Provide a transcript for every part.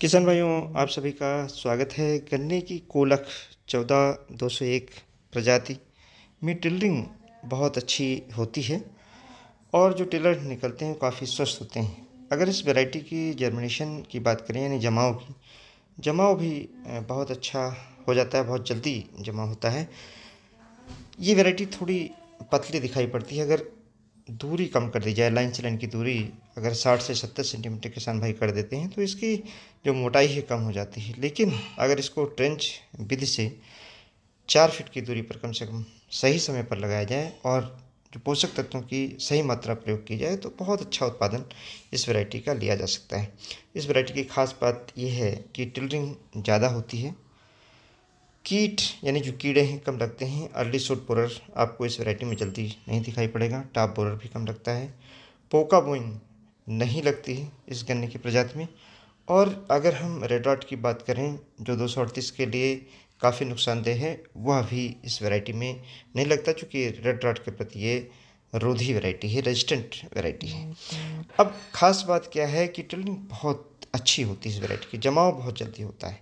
किसान भाइयों, आप सभी का स्वागत है। गन्ने की कोलख 14-201 प्रजाति में टिलरिंग बहुत अच्छी होती है और जो टिलर निकलते हैं काफ़ी स्वस्थ होते हैं। अगर इस वैरायटी की जर्मिनेशन की बात करें यानी जमाव भी बहुत अच्छा हो जाता है, बहुत जल्दी जमा होता है। ये वैरायटी थोड़ी पतली दिखाई पड़ती है। अगर दूरी कम कर दी जाए, लाइन से लाइन की दूरी अगर 60 से 70 सेंटीमीटर किसान भाई कर देते हैं तो इसकी जो मोटाई है कम हो जाती है। लेकिन अगर इसको ट्रेंच विधि से 4 फीट की दूरी पर कम से कम सही समय पर लगाया जाए और जो पोषक तत्वों की सही मात्रा प्रयोग की जाए तो बहुत अच्छा उत्पादन इस वैरायटी का लिया जा सकता है। इस वैरायटी की खास बात यह है कि टिलरिंग ज़्यादा होती है, कीट यानी जो कीड़े हैं कम लगते हैं। अर्ली शूट बोरर आपको इस वैरायटी में जल्दी नहीं दिखाई पड़ेगा। टॉप बोरर भी कम लगता है। पोका बोइंग नहीं लगती है इस गन्ने की प्रजाति में। और अगर हम रेड रॉट की बात करें जो 238 के लिए काफ़ी नुकसानदेह है, वह भी इस वैरायटी में नहीं लगता, चूँकि रेड रॉट के प्रति ये रोधी वैरायटी है, रेजिस्टेंट वैरायटी है। अब खास बात क्या है कि टिलरिंग बहुत अच्छी होती है इस वैरायटी की, जमाव बहुत जल्दी होता है,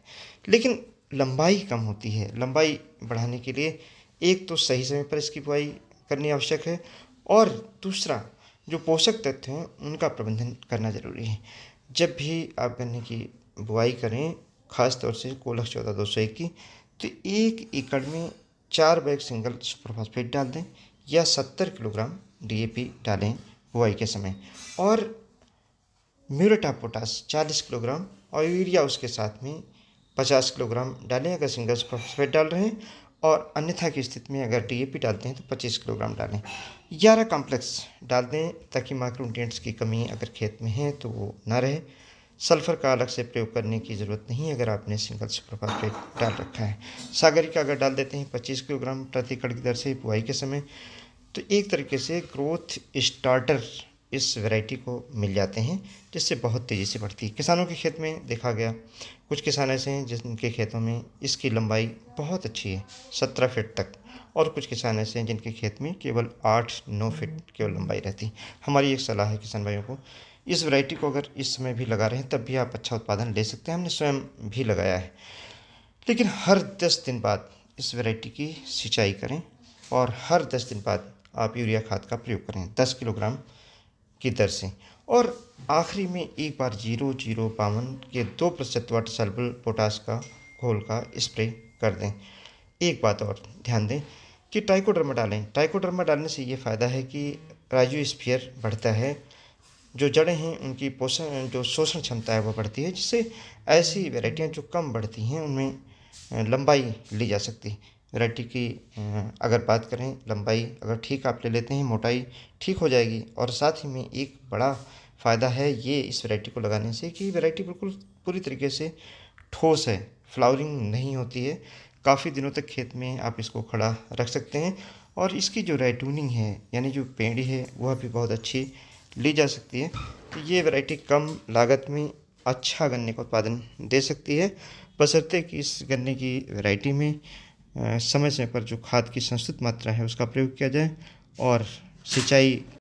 लेकिन लंबाई कम होती है। लंबाई बढ़ाने के लिए एक तो सही समय पर इसकी बुआई करनी आवश्यक है और दूसरा जो पोषक तत्व हैं उनका प्रबंधन करना ज़रूरी है। जब भी आप गन्ने की बुआई करें, ख़ास तौर से कोलख 14-201 की, तो 1 एकड़ में 4 बैग सिंगल सुपर फास्फेट डाल दें या 70 किलोग्राम डीएपी डालें बुआई के समय, और म्यूरेट ऑफ पोटाश 40 किलोग्राम और यूरिया उसके साथ में 50 किलोग्राम डालें अगर सिंगल सुपर फास्फेट डाल रहे हैं, और अन्यथा की स्थिति में अगर डीएपी डालते हैं तो 25 किलोग्राम डालें। 11 कॉम्प्लेक्स डाल दें ताकि माइक्रोन्यूट्रिएंट्स की कमी अगर खेत में है तो वो ना रहे। सल्फ़र का अलग से प्रयोग करने की ज़रूरत नहीं अगर आपने सिंगल सुपर फास्फेट डाल रखा है। सागरिका अगर डाल देते हैं 25 किलोग्राम प्रति एकड़ की दर से बुआई के समय, तो एक तरीके से ग्रोथ स्टार्टर इस वैरायटी को मिल जाते हैं, जिससे बहुत तेज़ी से बढ़ती है। किसानों के खेत में देखा गया, कुछ किसान ऐसे हैं जिनके खेतों में इसकी लंबाई बहुत अच्छी है 17 फीट तक, और कुछ किसान ऐसे हैं जिनके खेत में केवल 8-9 फीट केवल लंबाई रहती। हमारी एक सलाह है किसान भाइयों को, इस वैरायटी को अगर इस समय भी लगा रहे हैं तब भी आप अच्छा उत्पादन ले सकते हैं। हमने स्वयं भी लगाया है। लेकिन हर 10 दिन बाद इस वैरायटी की सिंचाई करें और हर 10 दिन बाद आप यूरिया खाद का प्रयोग करें 10 किलोग्राम की दर से, और आखिरी में एक बार 0052 के 2% वाटर सॉल्युबल पोटास का घोल का स्प्रे कर दें। एक बात और ध्यान दें कि ट्राइकोडर्मा डालें। ट्राइकोडर्मा डालने से ये फ़ायदा है कि राइजोस्फीयर बढ़ता है, जो जड़ें हैं उनकी पोषण जो शोषण क्षमता है वो बढ़ती है, जिससे ऐसी वैरायटियाँ जो कम बढ़ती हैं उनमें लंबाई ली जा सकती है। वैरायटी की अगर बात करें, लंबाई अगर ठीक आप ले लेते हैं, मोटाई ठीक हो जाएगी। और साथ ही में एक बड़ा फ़ायदा है ये इस वैरायटी को लगाने से कि वैरायटी बिल्कुल पूरी तरीके से ठोस है, फ्लावरिंग नहीं होती है। काफ़ी दिनों तक खेत में आप इसको खड़ा रख सकते हैं, और इसकी जो राइटूनिंग है यानी जो पेड़ी है वह भी बहुत अच्छी ली जा सकती है। तो ये वैरायटी कम लागत में अच्छा गन्ने का उत्पादन दे सकती है, बशर्ते कि इस गन्ने की वैरायटी में समय समय पर जो खाद की संस्तुत मात्रा है उसका प्रयोग किया जाए और सिंचाई